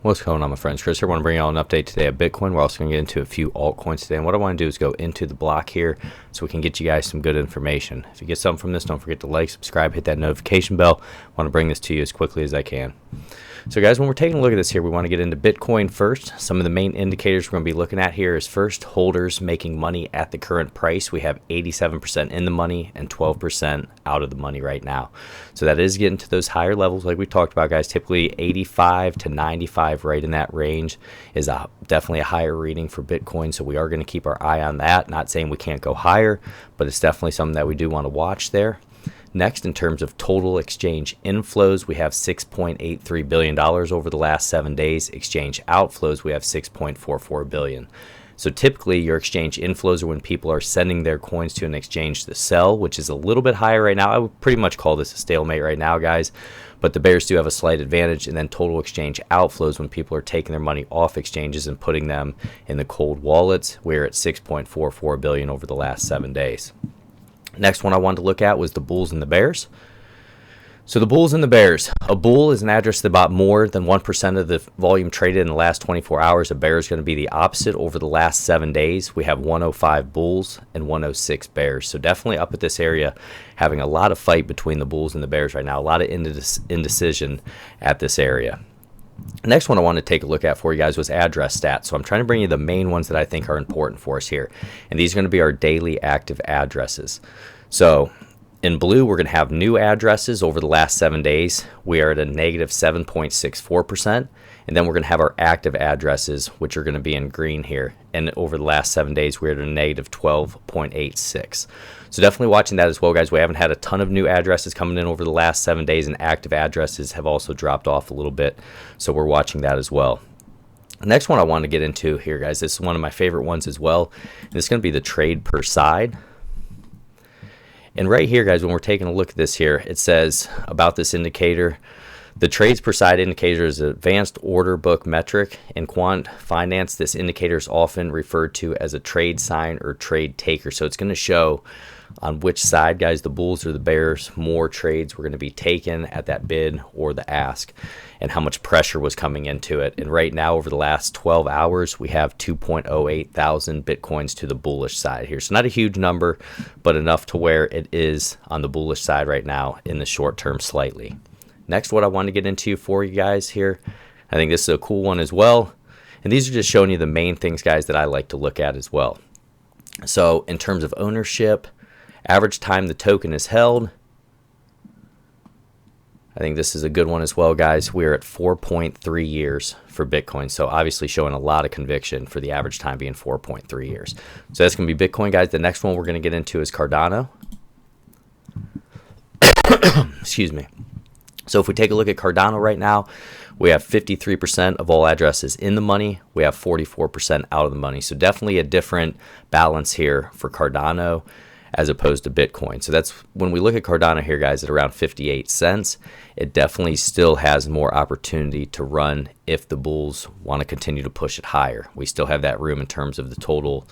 What's going on, my friends? Chris here. I want to bring you all an update today of Bitcoin. We're also going to get into a few altcoins today. And what I want to do is go into the block here so we can get you guys some good information. If you get something from this, don't forget to like, subscribe, hit that notification bell. I want to bring this to you as quickly as I can. So guys, when we're taking a look at this here, we want to get into Bitcoin first. Some of the main indicators we're going to be looking at here is first, holders making money at the current price. We have 87% in the money and 12% out of the money right now. So that is getting to those higher levels like we talked about, guys. Typically 85 to 95, right in that range, is definitely a higher reading for Bitcoin. So we are going to keep our eye on that. Not saying we can't go higher, but it's definitely something that we do want to watch there. Next, in terms of total exchange inflows, we have $6.83 billion over the last 7 days. Exchange outflows, we have $6.44 billion. So typically your exchange inflows are when people are sending their coins to an exchange to sell, which is a little bit higher right now. I would pretty much call this a stalemate right now, guys. But the bears do have a slight advantage. And then total exchange outflows, when people are taking their money off exchanges and putting them in the cold wallets, we're at $6.44 billion over the last 7 days. Next one I wanted to look at was the bulls and the bears. So the bulls and the bears. A bull is an address that bought more than 1% of the volume traded in the last 24 hours. A bear is going to be the opposite. Over the last 7 days, we have 105 bulls and 106 bears. So definitely up at this area, having a lot of fight between the bulls and the bears right now. A lot of indecision at this area. Next one I wanted to take a look at for you guys was address stats. So I'm trying to bring you the main ones that I think are important for us here. And these are going to be our daily active addresses. So in blue, we're going to have new addresses over the last 7 days. We are at a negative 7.64%. And then we're going to have our active addresses, which are going to be in green here. And over the last 7 days, we're at a negative 12.86. So definitely watching that as well, guys. We haven't had a ton of new addresses coming in over the last 7 days, and active addresses have also dropped off a little bit. So we're watching that as well. The next one I want to get into here, guys, this is one of my favorite ones as well. And it's going to be the trade per side. And right here, guys, when we're taking a look at this here, it says about this indicator, the trades per side indicator is an advanced order book metric. In quant finance, this indicator is often referred to as a trade sign or trade taker. So it's going to show on which side, guys, the bulls or the bears, more trades were going to be taken at that bid or the ask, and how much pressure was coming into it. And right now, over the last 12 hours, we have 2.08 thousand Bitcoins to the bullish side here. So not a huge number, but enough to where it is on the bullish side right now in the short term slightly. Next, what I want to get into for you guys here, I think this is a cool one as well. And these are just showing you the main things, guys, that I like to look at as well. So in terms of ownership, average time the token is held, I think this is a good one as well, guys. We're at 4.3 years for Bitcoin. So obviously showing a lot of conviction for the average time being 4.3 years. So that's going to be Bitcoin, guys. The next one we're going to get into is Cardano. Excuse me. So if we take a look at Cardano right now, we have 53% of all addresses in the money. We have 44% out of the money. So definitely a different balance here for Cardano as opposed to Bitcoin. So that's when we look at Cardano here, guys, at around 58 cents. It definitely still has more opportunity to run if the bulls want to continue to push it higher. We still have that room in terms of the total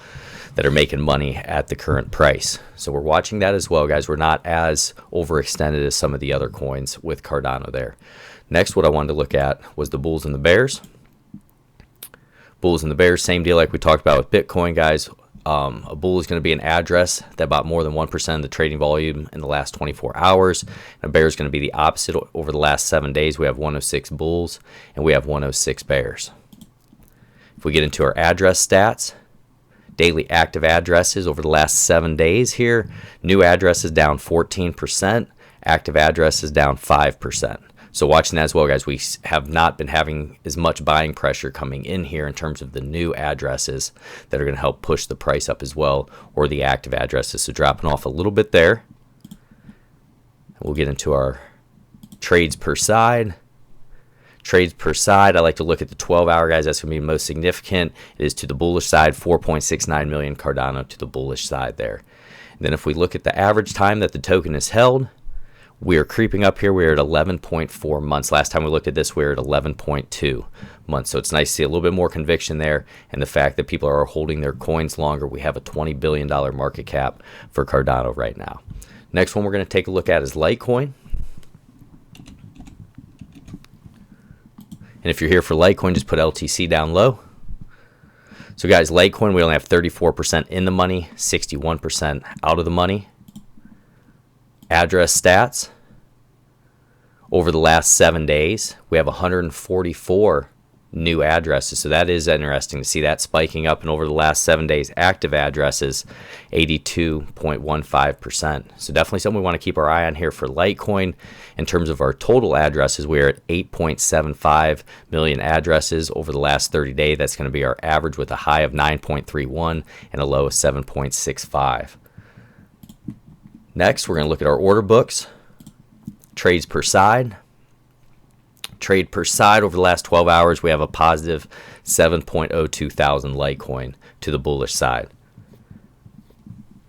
that are making money at the current price. So we're watching that as well, guys. We're not as overextended as some of the other coins with Cardano there. Next, what I wanted to look at was the bulls and the bears. Bulls and the bears, same deal like we talked about with Bitcoin, guys. A bull is going to be an address that bought more than 1% of the trading volume in the last 24 hours. And a bear is going to be the opposite. Over the last 7 days, we have 106 bulls and we have 106 bears. If we get into our address stats, daily active addresses over the last 7 days here, new addresses down 14%, active addresses down 5%. So watching that as well, guys, we have not been having as much buying pressure coming in here in terms of the new addresses that are going to help push the price up as well, or the active addresses. So dropping off a little bit there. We'll get into our trades per side. Trades per side, I like to look at the 12-hour, guys. That's going to be most significant. It is to the bullish side, 4.69 million Cardano to the bullish side there. And then if we look at the average time that the token is held, we are creeping up here. We're at 11.4 months. Last time we looked at this, we were at 11.2 months. So it's nice to see a little bit more conviction there, and the fact that people are holding their coins longer. We have a $20 billion market cap for Cardano right now. Next one we're going to take a look at is Litecoin. And if you're here for Litecoin, just put LTC down low. So guys, Litecoin, we only have 34% in the money, 61% out of the money. Address stats. Over the last 7 days, we have 144 new addresses. So that is interesting to see that spiking up. And over the last 7 days, active addresses, 82.15%. So definitely something we want to keep our eye on here for Litecoin. In terms of our total addresses, we're at 8.75 million addresses over the last 30 days. That's going to be our average with a high of 9.31 and a low of 7.65. Next, we're going to look at our order books. Trades per side. Trade per side over the last 12 hours, we have a positive 7.02 thousand Litecoin to the bullish side.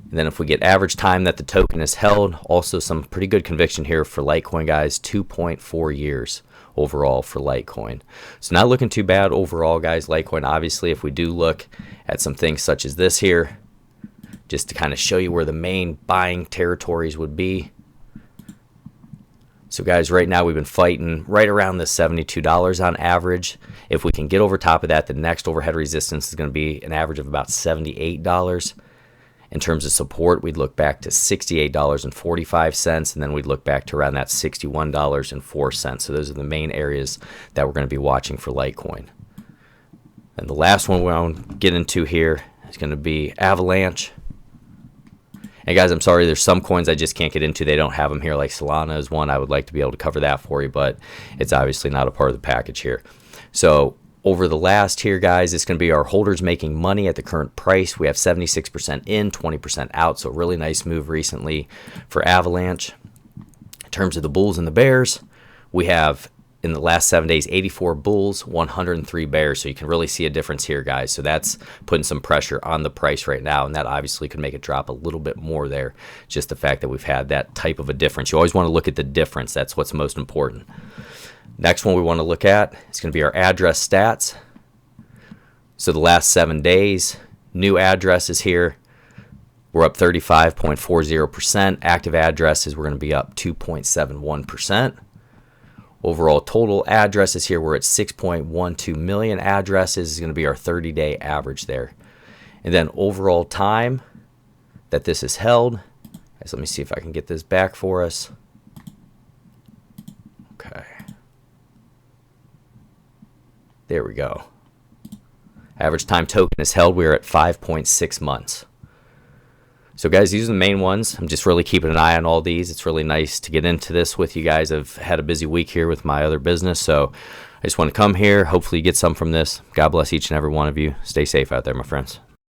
And then if we get average time that the token is held, also some pretty good conviction here for Litecoin, guys, 2.4 years overall for Litecoin. So not looking too bad overall, guys. Litecoin, obviously, if we do look at some things such as this here, just to kind of show you where the main buying territories would be. So guys, right now we've been fighting right around the $72 on average. If we can get over top of that, the next overhead resistance is going to be an average of about $78. In terms of support, we'd look back to $68.45, and then we'd look back to around that $61.04. So those are the main areas that we're going to be watching for Litecoin. And the last one we want to get into here is going to be Avalanche. And guys, I'm sorry, there's some coins I just can't get into. They don't have them here, like Solana is one. I would like to be able to cover that for you, but it's obviously not a part of the package here. So over the last here, guys, it's going to be our holders making money at the current price. We have 76% in, 20% out, so a really nice move recently for Avalanche. In terms of the bulls and the bears, we have in the last 7 days, 84 bulls, 103 bears. So you can really see a difference here, guys. So that's putting some pressure on the price right now, and that obviously could make it drop a little bit more there. Just the fact that we've had that type of a difference. You always want to look at the difference. That's what's most important. Next one we want to look at is going to be our address stats. So the last 7 days, new addresses here, we're up 35.40%. Active addresses, we're going to be up 2.71%. Overall total addresses here, we're at 6.12 million addresses. Is going to be our 30-day average there. And then overall time that this is held. Guys, let me see if I can get this back for us. Okay. There we go. Average time token is held. We're at 5.6 months. So guys, these are the main ones. I'm just really keeping an eye on all these. It's really nice to get into this with you guys. I've had a busy week here with my other business, so I just want to come here, hopefully get some from this. God bless each and every one of you. Stay safe out there, my friends.